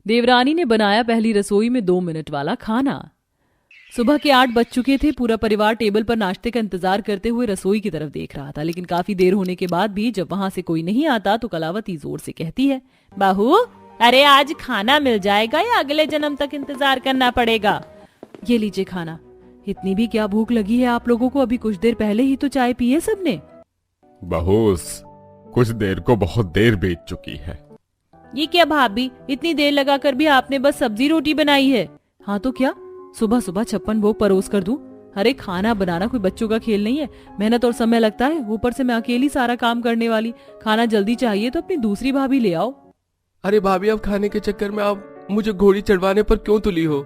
देवरानी ने बनाया पहली रसोई में 2 मिनट वाला खाना। सुबह के 8 बज चुके थे। पूरा परिवार टेबल पर नाश्ते का इंतजार करते हुए रसोई की तरफ देख रहा था, लेकिन काफी देर होने के बाद भी जब वहां से कोई नहीं आता तो कलावती जोर से कहती है, बहू, अरे आज खाना मिल जाएगा या अगले जन्म तक इंतजार करना पड़ेगा? ये लीजिए खाना। इतनी भी क्या भूख लगी है आप लोगों को? अभी कुछ देर पहले ही तो चाय पी है सबने। बहू, कुछ देर को बहुत देर बीत चुकी है। ये क्या भाभी, इतनी देर लगाकर भी आपने बस सब्जी रोटी बनाई है? हाँ तो क्या, सुबह सुबह 56 भोग परोस कर दूं? अरे खाना बनाना कोई बच्चों का खेल नहीं है, मेहनत और समय लगता है। ऊपर से मैं अकेली सारा काम करने वाली। खाना जल्दी चाहिए तो अपनी दूसरी भाभी ले आओ। अरे भाभी, अब खाने के चक्कर में आप मुझे घोड़ी चढ़वाने पर क्यों तुली हो?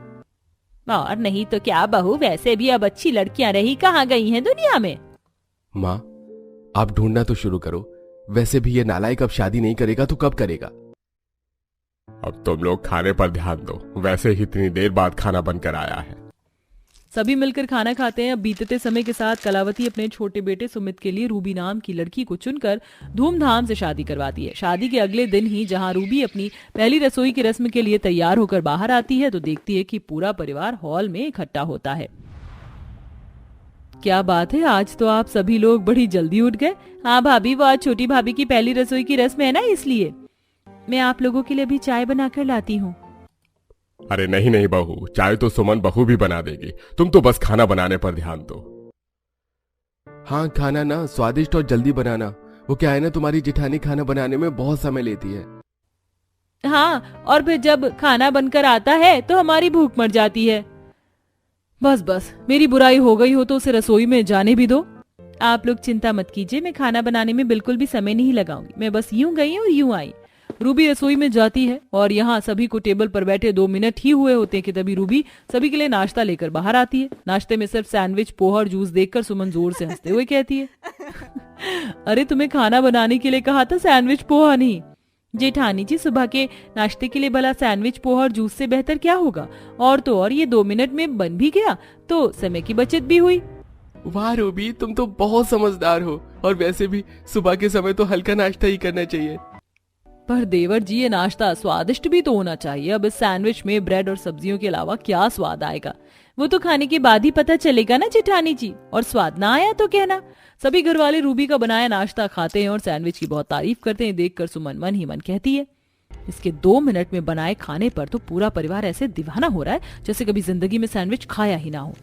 और नहीं तो क्या बहू, वैसे भी अब अच्छी लड़कियां रही कहाँ गई हैं दुनिया में। माँ, आप ढूंढना तो शुरू करो। वैसे भी ये नालायक अब शादी नहीं करेगा तो कब करेगा? अब तुम लोग खाने पर ध्यान दो। वैसे ही इतनी देर बाद खाना बनकर आया है। सभी मिलकर खाना खाते हैं। अब बीतते समय के साथ कलावती अपने छोटे बेटे सुमित के लिए रूबी नाम की लड़की को चुनकर धूमधाम से शादी करवाती है। शादी के अगले दिन ही जहां रूबी अपनी पहली रसोई की रस्म के लिए तैयार होकर बाहर आती है तो देखती है कि पूरा परिवार हॉल में इकट्ठा होता है। क्या बात है, आज तो आप सभी लोग बड़ी जल्दी उठ गए। हाँ भाभी, वो आज छोटी भाभी की पहली रसोई की रस्म है ना, इसलिए मैं आप लोगों के लिए भी चाय बनाकर लाती हूँ। अरे नहीं नहीं बहू, चाय तो सुमन बहू भी बना देगी। तुम तो बस खाना बनाने पर ध्यान दो। हाँ, खाना ना स्वादिष्ट और जल्दी बनाना। वो क्या है ना, तुम्हारी जेठानी खाना बनाने में बहुत समय लेती है। हाँ, और फिर जब खाना बनकर आता है तो हमारी भूख मर जाती है। बस बस, मेरी बुराई हो गई हो तो उसे रसोई में जाने भी दो। आप लोग चिंता मत कीजिए, मैं खाना बनाने में बिल्कुल भी समय नहीं लगाऊंगी। मैं बस यूं गई और यूं आई। रूबी रसोई में जाती है और यहाँ सभी को टेबल पर बैठे 2 मिनट ही हुए होते हैं कि तभी रूबी सभी के लिए नाश्ता लेकर बाहर आती है। नाश्ते में सिर्फ सैंडविच, पोहा और जूस देखकर सुमन जोर से हंसते हुए कहती है, अरे तुम्हें खाना बनाने के लिए कहा था, सैंडविच पोहा नहीं। जेठानी जी, सुबह के नाश्ते के लिए भला सैंडविच, पोहा और जूस से बेहतर क्या होगा? और तो और ये 2 मिनट में बन भी गया तो समय की बचत भी हुई। वाह रूबी, तुम तो बहुत समझदार हो। और वैसे भी सुबह के समय तो हल्का नाश्ता ही करना चाहिए। पर देवर जी, ये नाश्ता स्वादिष्ट भी तो होना चाहिए। अब इस सैंडविच में ब्रेड और सब्जियों के अलावा क्या स्वाद आएगा? वो तो खाने के बाद ही पता चलेगा ना जेठानी जी। और स्वाद ना आया तो कहना। सभी घर वाले रूबी का बनाया नाश्ता खाते हैं और सैंडविच की बहुत तारीफ करते हैं। देखकर सुमन मन ही मन कहती है, इसके 2 मिनट में बनाए खाने पर तो पूरा परिवार ऐसे दीवाना हो रहा है जैसे कभी जिंदगी में सैंडविच खाया ही ना हो।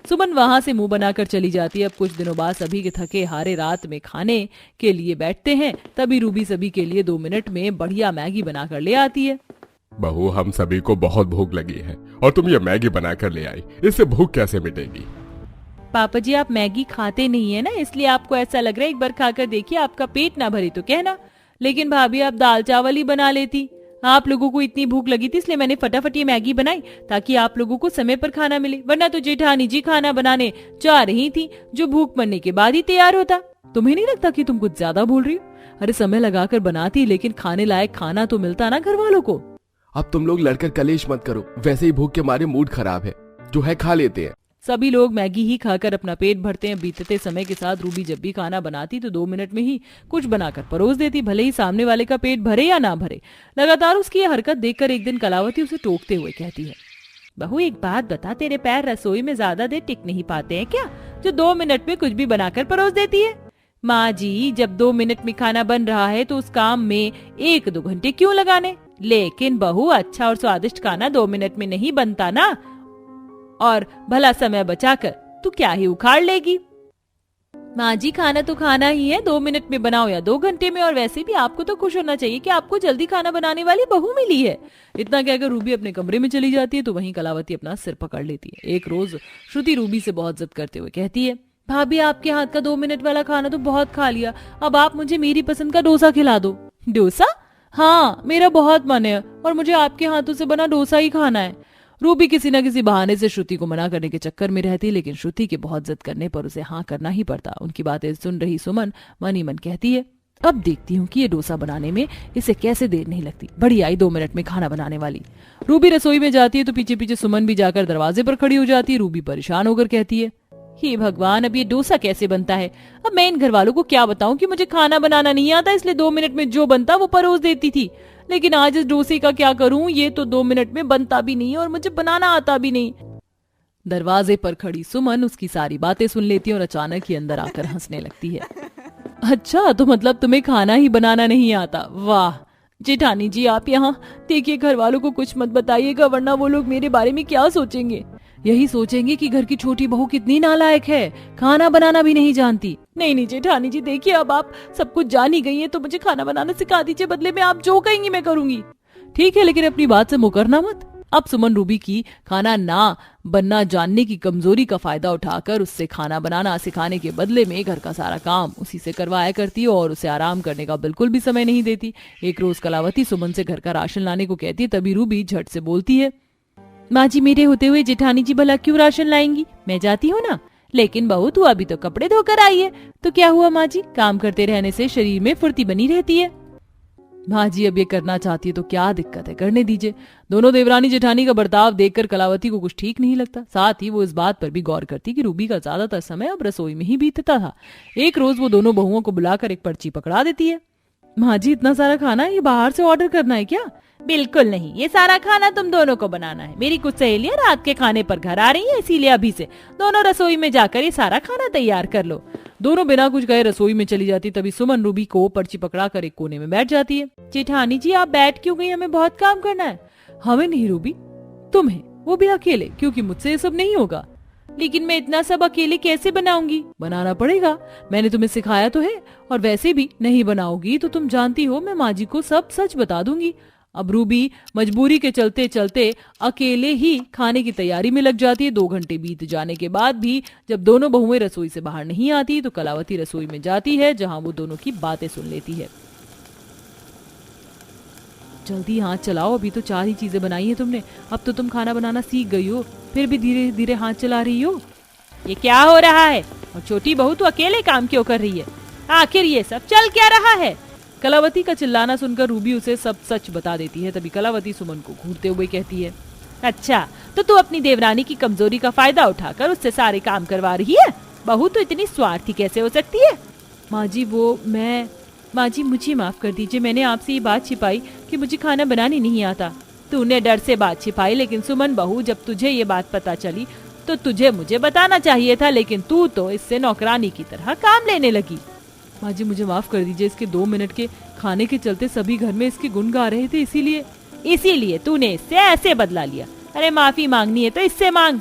सुमन वहां से मुंह बनाकर चली जाती है। अब कुछ दिनों बाद सभी के थके हारे रात में खाने के लिए बैठते हैं। तभी रूबी सभी के लिए 2 मिनट में बढ़िया मैगी बनाकर ले आती है। बहू, हम सभी को बहुत भूख लगी है और तुम ये मैगी बनाकर ले आई। इससे भूख कैसे मिटेगी? पापा जी, आप मैगी खाते नहीं है ना, इसलिए आपको ऐसा लग रहा है। एक बार खाकर देखिए, आपका पेट ना भरे तो कहना। लेकिन भाभी, आप दाल चावल ही बना लेती। आप लोगों को इतनी भूख लगी थी इसलिए मैंने फटाफट ये मैगी बनाई ताकि आप लोगों को समय पर खाना मिले। वरना तो जेठानी जी खाना बनाने जा रही थी जो भूख मरने के बाद ही तैयार होता। तुम्हें नहीं लगता कि तुम कुछ ज्यादा बोल रही हो? अरे समय लगाकर बनाती लेकिन खाने लायक खाना तो मिलता ना घर वालों को। अब तुम लोग लड़कर कलेश मत करो। वैसे ही भूख के मारे मूड खराब है, जो है खा लेते हैं। सभी लोग मैगी ही खाकर अपना पेट भरते हैं। बीतते समय के साथ रूबी जब भी खाना बनाती तो 2 मिनट में ही कुछ बनाकर परोस देती, भले ही सामने वाले का पेट भरे या ना भरे। लगातार उसकी यह हरकत देखकर एक दिन कलावती उसे टोकते हुए कहती है, बहू एक बात बता, तेरे पैर रसोई में ज्यादा देर टिक नहीं पाते हैं क्या, जो 2 मिनट में कुछ भी बनाकर परोस देती है? माँ जी, जब 2 मिनट में खाना बन रहा है तो उस काम में 1-2 घंटे क्यों लगाने? लेकिन बहू, अच्छा और स्वादिष्ट खाना 2 मिनट में नहीं बनता ना। और भला समय बचाकर तू क्या ही उखाड़ लेगी? माँ जी, खाना तो खाना ही है, 2 मिनट में बनाओ या 2 घंटे में। और वैसे भी आपको तो खुश होना चाहिए कि आपको जल्दी खाना बनाने वाली बहू मिली है। इतना कहकर रूबी अपने कमरे में चली जाती है तो वहीं कलावती अपना सिर पकड़ लेती है। एक रोज श्रुति रूबी से बहुत जिद करते हुए कहती है, भाभी आपके हाथ का 2 मिनट वाला खाना तो बहुत खा लिया, अब आप मुझे मेरी पसंद का डोसा खिला दो। डोसा? हाँ, मेरा बहुत मन है और मुझे आपके हाथों से बना डोसा ही खाना है। रूबी किसी न किसी बहाने से श्रुति को मना करने के चक्कर में रहती, लेकिन श्रुति के बहुत जिद करने पर उसे हाँ करना ही पड़ता। उनकी बातें सुन रही सुमन मन ही मन कहती है, अब देखती हूँ कि ये डोसा बनाने में इसे कैसे देर नहीं लगती। बड़ी आई 2 मिनट में खाना बनाने वाली। रूबी रसोई में जाती है तो पीछे पीछे सुमन भी जाकर दरवाजे पर खड़ी हो जाती है। रूबी परेशान होकर कहती है, हे भगवान, अब ये डोसा कैसे बनता है? अब मैं इन घर वालों को क्या बताऊं कि मुझे खाना बनाना नहीं आता, इसलिए 2 मिनट में जो बनता वो परोस देती थी। लेकिन आज इस डोसे का क्या करूं, ये तो 2 मिनट में बनता भी नहीं और मुझे बनाना आता भी नहीं। दरवाजे पर खड़ी सुमन उसकी सारी बातें सुन लेती है और अचानक ही अंदर आकर हंसने लगती है। अच्छा, तो मतलब तुम्हें खाना ही बनाना नहीं आता? वाह जेठानी जी, आप यहाँ देखिए, घर वालों को कुछ मत बताइएगा वरना वो लोग मेरे बारे में क्या सोचेंगे। यही सोचेंगे कि घर की छोटी बहू कितनी नालायक है, खाना बनाना भी नहीं जानती। नहीं नहीं जेठानी जी, देखिए अब आप सब कुछ जान ही गई हैं, तो मुझे खाना बनाना सिखा दीजिए, बदले में आप जो कहेंगी मैं करूंगी। ठीक है, लेकिन अपनी बात से मुकरना मत। अब सुमन रूबी की खाना ना बनना जानने की कमजोरी का फायदा उठाकर उससे खाना बनाना सिखाने के बदले में घर का सारा काम उसी से करवाया करती है और उसे आराम करने का बिल्कुल भी समय नहीं देती। एक रोज कलावती सुमन से घर का राशन लाने को कहती है, तभी रूबी झट से बोलती है, माँ जी मेरे होते हुए जेठानी जी भला क्यों राशन लाएंगी, मैं जाती हूँ ना। लेकिन बहू तू अभी तो कपड़े धोकर आई है, तो क्या हुआ माँ जी, काम करते रहने से शरीर में फुर्ती बनी रहती है। माँ जी अब ये करना चाहती है तो क्या दिक्कत है, करने दीजिए। दोनों देवरानी जेठानी का बर्ताव देखकर कलावती को कुछ ठीक नहीं लगता। साथ ही वो इस बात पर भी गौर करती कि रूबी का ज्यादातर समय अब रसोई में ही बीतता था। एक रोज वो दोनों बहुओं को बुलाकर एक पर्ची पकड़ा देती है। माँ जी इतना सारा खाना ये बाहर से ऑर्डर करना है क्या? बिल्कुल नहीं, ये सारा खाना तुम दोनों को बनाना है। मेरी कुछ सहेलियां रात के खाने पर घर आ रही हैं, इसीलिए अभी से दोनों रसोई में जाकर ये सारा खाना तैयार कर लो। दोनों बिना कुछ कहे रसोई में चली जाती। तभी सुमन रूबी को पर्ची पकड़ाकर एक कोने में बैठ जाती है। जेठानी जी आप बैठ क्यों गई, हमें बहुत काम करना है। हमें नहीं रूबी, तुम्हें, वो भी अकेले, क्योंकि मुझसे ये सब नहीं होगा। लेकिन मैं इतना सब अकेले कैसे बनाऊंगी? बनाना पड़ेगा, मैंने तुम्हें सिखाया तो है, और वैसे भी नहीं बनाओगी तो तुम जानती हो मैं माँ जी को सब सच बता दूंगी। अब रूबी मजबूरी के चलते चलते अकेले ही खाने की तैयारी में लग जाती है। 2 घंटे बीत जाने के बाद भी जब दोनों बहुएं रसोई से बाहर नहीं आती तो कलावती रसोई में जाती है, जहां वो दोनों की बातें सुन लेती है। जल्दी हाथ चलाओ, अभी तो 4 ही चीजें बनाई है तुमने, अब तो तुम खाना बनाना सीख गई हो, फिर भी धीरे धीरे हाथ चला रही हो। ये क्या हो रहा है? और छोटी बहू तो अकेले काम क्यों कर रही है? आखिर ये सब चल क्या रहा है? कलावती का चिल्लाना सुनकर रूबी उसे सब सच बता देती है। तभी कलावती सुमन को घूरते हुए कहती है, अच्छा तो तू अपनी देवरानी की कमजोरी का फायदा उठाकर उससे सारे काम करवा रही है? बहू तो इतनी स्वार्थी कैसे हो सकती है? माँ जी मुझे माफ कर दीजिए, मैंने आपसे ये बात छिपाई कि मुझे खाना बनाने नहीं आता। तूने डर से बात छिपाई, लेकिन सुमन बहू जब तुझे ये बात पता चली तो तुझे मुझे बताना चाहिए था, लेकिन तू तो इससे नौकरानी की तरह काम लेने लगी। माँ जी मुझे माफ कर दीजिए, इसके 2 मिनट के खाने के चलते सभी घर में इसके गुण गा रहे थे, इसीलिए तूने इससे ऐसे बदला लिया। अरे माफी मांगनी है तो इससे मांग।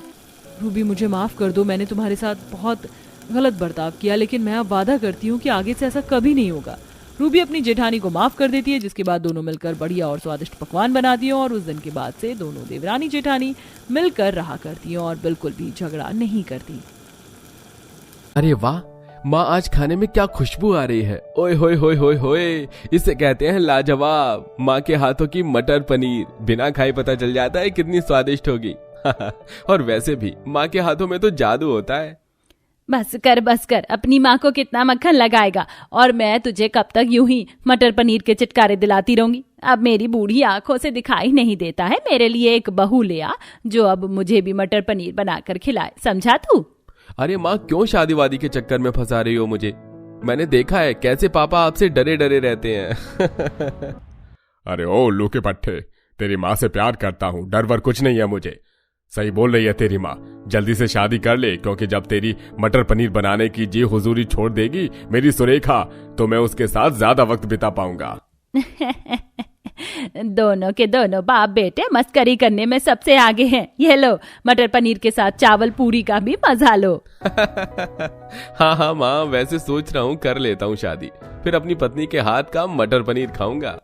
रूबी मुझे माफ कर दो, मैंने तुम्हारे साथ बहुत गलत बर्ताव किया, लेकिन मैं अब वादा करती हूँ कि आगे से ऐसा कभी नहीं होगा। रूबी अपनी जेठानी को माफ कर देती है, जिसके बाद दोनों मिलकर बढ़िया और स्वादिष्ट पकवान बनाती हैं और उस दिन के बाद से दोनों देवरानी जेठानी मिलकर रहा करती हैं और बिल्कुल भी झगड़ा नहीं करती। अरे वाह, माँ आज खाने में क्या खुशबू आ रही है। ओए होए होए होए होए, इसे कहते हैं लाजवाब। माँ के हाथों की मटर पनीर बिना खाए पता चल जाता है कितनी स्वादिष्ट होगी। और वैसे भी माँ के हाथों में तो जादू होता है। बस कर, अपनी माँ को कितना मक्खन लगाएगा, और मैं तुझे कब तक यूं ही मटर पनीर के चटकारे दिलाती रहूंगी। अब मेरी बूढ़ी आंखों से दिखाई नहीं देता है, मेरे लिए एक बहू ले आ जो अब मुझे भी मटर पनीर बनाकर खिलाए, समझा तू? अरे माँ क्यों शादी वादी के चक्कर में फंसा रही हो मुझे? मैंने देखा है कैसे पापा आपसे डरे डरे रहते हैं। अरे ओ उल्लू के पट्टे, तेरी माँ से प्यार करता हूँ, डर वर कुछ नहीं है मुझे। सही बोल रही है तेरी माँ, जल्दी से शादी कर ले, क्योंकि जब तेरी मटर पनीर बनाने की जी हुजूरी छोड़ देगी मेरी सुरेखा, तो मैं उसके साथ ज्यादा वक्त बिता पाऊंगा। दोनों के दोनों बाप बेटे मस्करी करने में सबसे आगे हैं। ये लो मटर पनीर के साथ चावल पूरी का भी मजा लो। हाँ माँ, वैसे सोच रहा हूँ कर लेता हूँ शादी, फिर अपनी पत्नी के हाथ का मटर पनीर खाऊंगा।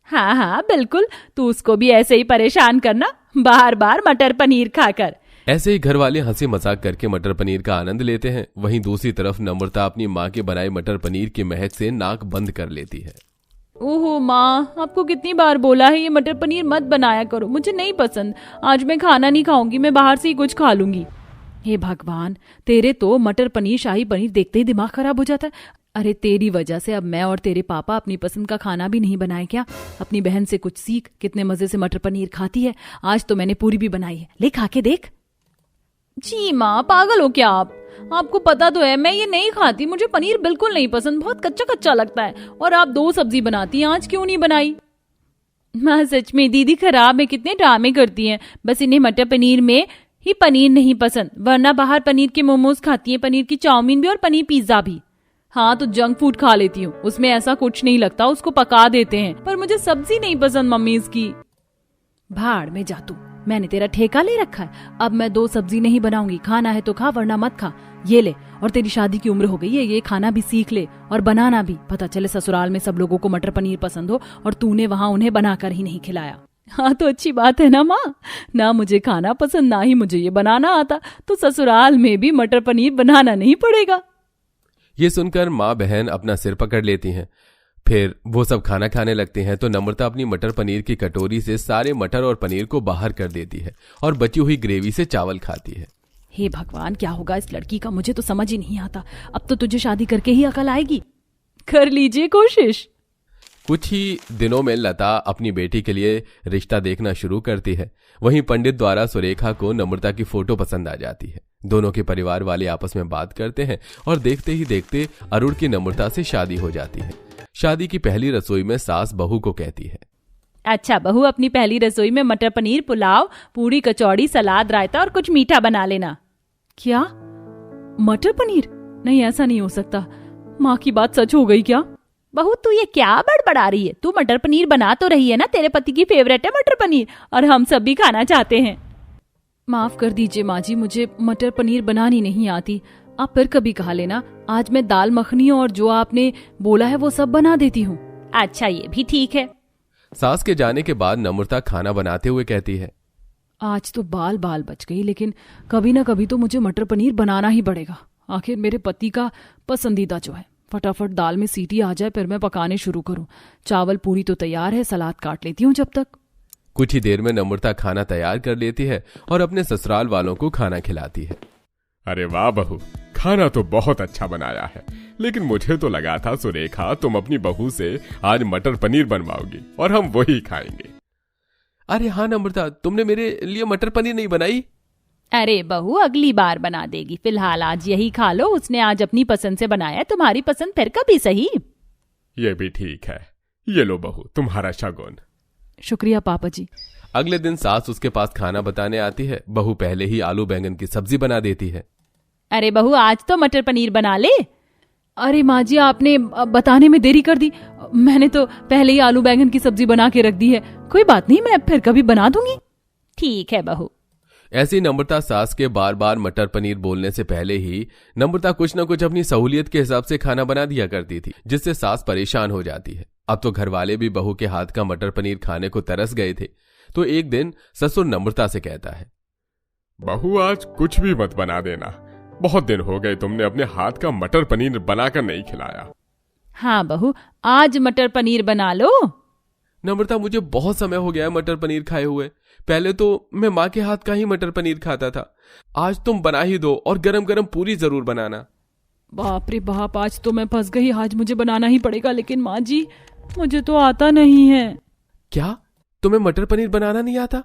हाँ बिल्कुल, तू उसको भी ऐसे ही परेशान करना, बार बार मटर पनीर खाकर। ऐसे ही घर वाले हंसी मजाक करके मटर पनीर का आनंद लेते हैं। वहीं दूसरी तरफ नम्रता अपनी माँ के बनाए मटर पनीर की महक से नाक बंद कर लेती है। ओहो माँ, आपको कितनी बार बोला है ये मटर पनीर मत बनाया करो, मुझे नहीं पसंद। आज मैं खाना नहीं खाऊंगी, मैं बाहर से ही कुछ खा लूंगी। हे भगवान, तेरे तो मटर पनीर शाही पनीर देखते ही दिमाग खराब हो जाता है। अरे तेरी वजह से अब मैं और तेरे पापा अपनी पसंद का खाना भी नहीं बनाए क्या? अपनी बहन से कुछ सीख, कितने मजे से मटर पनीर खाती है। आज तो मैंने पूरी भी बनाई है, ले खा के देख। जी माँ, पागल हो क्या आप? आपको पता तो है मैं ये नहीं खाती, मुझे पनीर बिल्कुल नहीं पसंद, बहुत कच्चा कच्चा लगता है। और आप 2 सब्जी बनाती हैं, आज क्यों नहीं बनाई? माँ सच में दीदी खराब है, कितने ड्रामे करती हैं। बस इन्हें मटर पनीर में ही पनीर नहीं पसंद, वरना बाहर पनीर के मोमोज खाती हैं, पनीर की चाउमीन भी और पनीर पिज्जा भी। हाँ तो जंक फूड खा लेती हूँ, उसमें ऐसा कुछ नहीं लगता, उसको पका देते हैं, पर मुझे सब्जी नहीं पसंद मम्मी इसकी। भाड़ में जा तू, मैंने तेरा ठेका ले रखा है। अब मैं 2 सब्जी नहीं बनाऊंगी, खाना है तो खा वरना मत खा। ये ले, और तेरी शादी की उम्र हो गई है, ये खाना भी सीख ले और बनाना भी। पता चले ससुराल में सब लोगों को मटर पनीर पसंद हो और तूने वहां उन्हें बनाकर ही नहीं खिलाया। हाँ तो अच्छी बात है ना माँ, ना मुझे खाना पसंद ना ही मुझे ये बनाना आता, तो ससुराल में भी मटर पनीर बनाना नहीं पड़ेगा। ये सुनकर माँ बहन अपना सिर पकड़ लेती हैं। फिर वो सब खाना खाने लगते हैं तो नम्रता अपनी मटर पनीर की कटोरी से सारे मटर और पनीर को बाहर कर देती है और बची हुई ग्रेवी से चावल खाती है। हे भगवान, क्या होगा इस लड़की का, मुझे तो समझ ही नहीं आता। अब तो तुझे शादी करके ही अकल आएगी। कर लीजिए कोशिश। कुछ ही दिनों में लता अपनी बेटी के लिए रिश्ता देखना शुरू करती है। वहीं पंडित द्वारा सुरेखा को नम्रता की फोटो पसंद आ जाती है। दोनों के परिवार वाले आपस में बात करते हैं और देखते ही देखते अरुण की नम्रता से शादी हो जाती है। शादी की पहली रसोई में सास बहू को कहती है, अच्छा बहू, अपनी पहली रसोई में मटर पनीर, पुलाव, पूरी, कचौड़ी, सलाद, रायता और कुछ मीठा बना लेना। क्या मटर पनीर? नहीं, ऐसा नहीं हो सकता। माँ की बात सच हो गई क्या? बहू तू ये क्या बड़बड़ा रही है? तू मटर पनीर बना तो रही है ना, तेरे पति की फेवरेट है मटर पनीर और हम सब भी खाना चाहते हैं। माफ कर दीजिए माँ जी, मुझे मटर पनीर बनानी नहीं आती। आप फिर कभी खा लेना। आज मैं दाल मखनी और जो आपने बोला है वो सब बना देती हूँ। अच्छा ये भी ठीक है। सास के जाने के बाद नम्रता खाना बनाते हुए कहती है, आज तो बाल बाल बच गई, लेकिन कभी ना कभी तो मुझे मटर पनीर बनाना ही पड़ेगा। आखिर मेरे पति का पसंदीदा जो है। फटाफट दाल में सीटी आ जाए फिर मैं पकाने शुरू करूं। चावल पूरी तो तैयार है, सलाद काट लेती हूँ जब तक। कुछ ही देर में नम्रता खाना तैयार कर लेती है और अपने ससुराल वालों को खाना खिलाती है। अरे वाह बहू, खाना तो बहुत अच्छा बनाया है, लेकिन मुझे तो लगा था सुरेखा तुम अपनी बहू से आज मटर पनीर बनवाओगी और हम वही खाएंगे। अरे हाँ नम्रता, तुमने मेरे लिए मटर पनीर नहीं बनाई? अरे बहू अगली बार बना देगी, फिलहाल आज यही खा लो। उसने आज अपनी पसंद से बनाया है, तुम्हारी पसंद फिर कभी सही। ये भी ठीक है। ये लो बहू, तुम्हारा शगुन। शुक्रिया पापा जी। अगले दिन सास उसके पास खाना बताने आती है। बहू पहले ही आलू बैंगन की सब्जी बना देती है। अरे बहू आज तो मटर पनीर बना ले। अरे माँ जी, आपने बताने में देरी कर दी। मैंने तो पहले ही आलू बैंगन की सब्जी बना के रख दी है। कोई बात नहीं, मैं फिर कभी बना दूंगी। ठीक है बहू। ऐसी नम्रता सास के बार बार मटर पनीर बोलने से पहले ही नम्रता कुछ न कुछ अपनी सहूलियत के हिसाब से खाना बना दिया करती थी, जिससे सास परेशान हो जाती है। अब तो घर वाले भी बहू के हाथ का मटर पनीर खाने को तरस गए थे। तो एक दिन ससुर नम्रता से कहता है, बहू आज कुछ भी मत बना देना, बहुत दिन हो गए तुमने अपने हाथ का मटर पनीर बनाकर नहीं खिलाया। हाँ बहू, आज मटर पनीर बना लो। नम्रता, मुझे बहुत समय हो गया है मटर पनीर खाए हुए। पहले तो मैं माँ के हाथ का ही मटर पनीर खाता था। आज तुम बना ही दो और गरम गरम पूरी जरूर बनाना। बाप रे बाप, आज तो मैं फंस गई। आज मुझे बनाना ही पड़ेगा। लेकिन माँ जी, मुझे तो आता नहीं है। क्या तुम्हें मटर पनीर बनाना नहीं आता?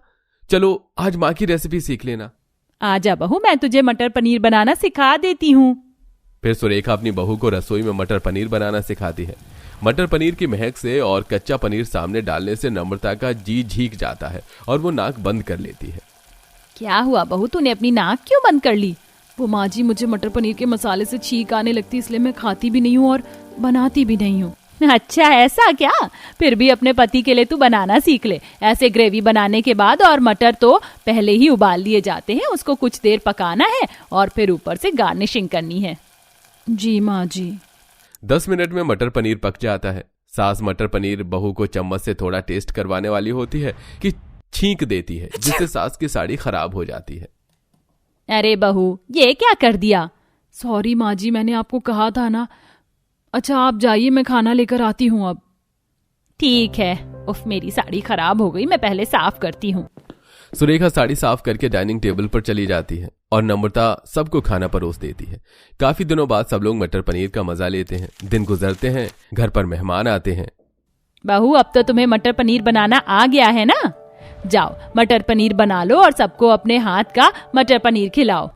चलो आज माँ की रेसिपी सीख लेना। आजा बहू, मैं तुझे मटर पनीर बनाना सिखा देती हूँ। फिर सुरेखा अपनी बहू को रसोई में मटर पनीर बनाना सिखाती है। मटर पनीर की महक से और कच्चा पनीर सामने डालने से नम्रता का जी झीक जाता है और वो नाक बंद कर लेती है। क्या हुआ बहू, तूने अपनी नाक क्यों बंद कर ली? वो माँ जी, मुझे मटर पनीर के मसाले से छींक आने लगती, इसलिए मैं खाती भी नहीं हूँ और बनाती भी नहीं हूँ। अच्छा ऐसा क्या? फिर भी अपने पति के लिए तू बनाना सीख ले। ऐसे ग्रेवी बनाने के बाद और मटर तो पहले ही उबाल लिए जाते हैं, उसको कुछ देर पकाना है और फिर ऊपर से गार्निशिंग करनी है। जी माँ जी। 10 मिनट में मटर पनीर पक जाता है। सास मटर पनीर बहू को चम्मच से थोड़ा टेस्ट करवाने वाली होती है कि छींक देती है, जिससे सास की साड़ी खराब हो जाती है। अरे बहू, ये क्या कर दिया? सॉरी माँ जी, मैंने आपको कहा था ना। अच्छा आप जाइए, मैं खाना लेकर आती हूँ अब। ठीक है। उफ, मेरी साड़ी खराब हो गई, मैं पहले साफ करती हूँ। सुरेखा साड़ी साफ करके डाइनिंग टेबल पर चली जाती है और नम्रता सबको खाना परोस देती है। काफी दिनों बाद सब लोग मटर पनीर का मजा लेते हैं। दिन गुजरते हैं, घर पर मेहमान आते हैं। बहू, अब तो तुम्हें मटर पनीर बनाना आ गया है ना? जाओ मटर पनीर बना लो और सबको अपने हाथ का मटर पनीर खिलाओ।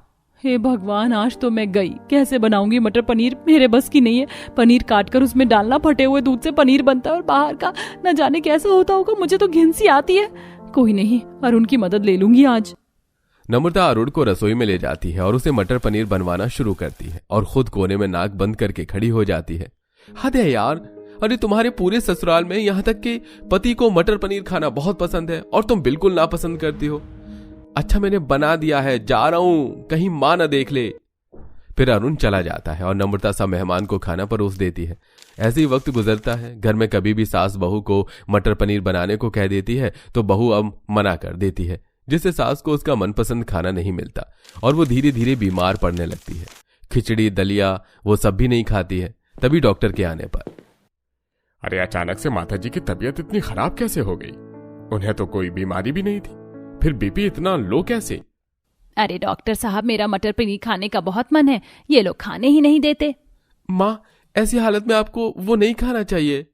हे भगवान, आज तो मैं गई। कैसे बनाऊंगी मटर पनीर, मेरे बस की नहीं है। पनीर काटकर उसमें डालना, फटे हुए दूध से पनीर बनता है और बाहर का न जाने कैसा होता होगा। मुझे तो घिन सी आती है। कोई नहीं, अरुण की मदद ले लूंगी आज। नम्रता अरुण को रसोई में ले जाती है और उसे मटर पनीर बनवाना शुरू करती है और खुद कोने में नाक बंद करके खड़ी हो जाती है। हद है यार, अरे तुम्हारे पूरे ससुराल में यहाँ तक कि पति को मटर पनीर खाना बहुत पसंद है और तुम बिल्कुल नापसंद करती हो। अच्छा मैंने बना दिया है, जा रहा हूं, कहीं मां न देख ले। फिर अरुण चला जाता है और नम्रता सब मेहमान को खाना परोस देती है। ऐसे ही वक्त गुजरता है। घर में कभी भी सास बहू को मटर पनीर बनाने को कह देती है तो बहू अब मना कर देती है, जिससे सास को उसका मनपसंद खाना नहीं मिलता और वो धीरे धीरे बीमार पड़ने लगती है। खिचड़ी दलिया वो सब भी नहीं खाती है। तभी डॉक्टर के आने पर, अरे अचानक से माताजी की तबीयत इतनी खराब कैसे हो गई? उन्हें तो कोई बीमारी भी नहीं थी, फिर बीपी इतना लो कैसे? अरे डॉक्टर साहब, मेरा मटर पनीर खाने का बहुत मन है, ये लोग खाने ही नहीं देते। माँ ऐसी हालत में आपको वो नहीं खाना चाहिए।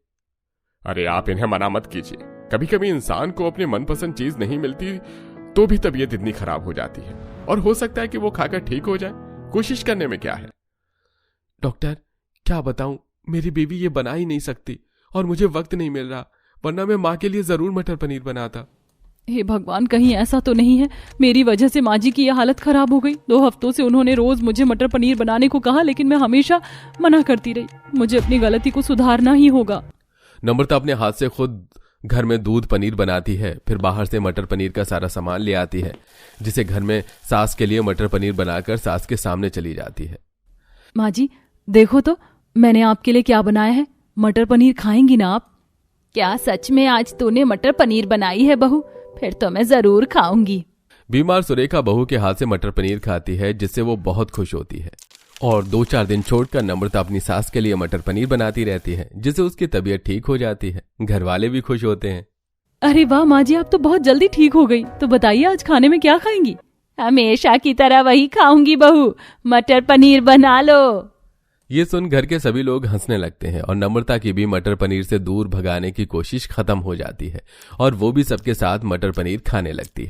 अरे आप इन्हें मना मत कीजिए। कभी कभी इंसान को अपनी मनपसंद चीज नहीं मिलती तो भी तबीयत इतनी खराब हो जाती है और हो सकता है कि वो खाकर ठीक हो जाए। कोशिश करने में क्या है? डॉक्टर क्या बताऊं, मेरी बीवी ये बना ही नहीं सकती और मुझे वक्त नहीं मिल रहा, वरना मैं माँ के लिए जरूर मटर पनीर बनाता। हे भगवान, कहीं ऐसा तो नहीं है मेरी वजह से माँ जी की यह हालत खराब हो गई। 2 हफ्तों से उन्होंने रोज मुझे मटर पनीर बनाने को कहा, लेकिन मैं हमेशा मना करती रही। मुझे अपनी गलती को सुधारना ही होगा। नम्रता अपने हाथ से खुद घर में दूध पनीर बनाती है, फिर बाहर से मटर पनीर का सारा सामान ले आती है, जिसे घर में सास के लिए मटर पनीर बनाकर सास के सामने चली जाती है। माँ जी देखो तो, मैंने आपके लिए क्या बनाया है। मटर पनीर खाएंगी ना आप? क्या सच में आज तूने मटर पनीर बनाई है बहू? फिर तो मैं जरूर खाऊंगी। बीमार सुरेखा बहू के हाथ से मटर पनीर खाती है, जिससे वो बहुत खुश होती है और 2-4 दिन छोड़कर नम्रता अपनी सास के लिए मटर पनीर बनाती रहती है, जिससे उसकी तबीयत ठीक हो जाती है। घर वाले भी खुश होते हैं। अरे वाह माँ जी, आप तो बहुत जल्दी ठीक हो गई। तो बताइए आज खाने में क्या खाएंगी? हमेशा की तरह वही खाऊंगी बहू, मटर पनीर बना लो। ये सुन घर के सभी लोग हंसने लगते हैं और नम्रता की भी मटर पनीर से दूर भगाने की कोशिश खत्म हो जाती है और वो भी सबके साथ मटर पनीर खाने लगती है।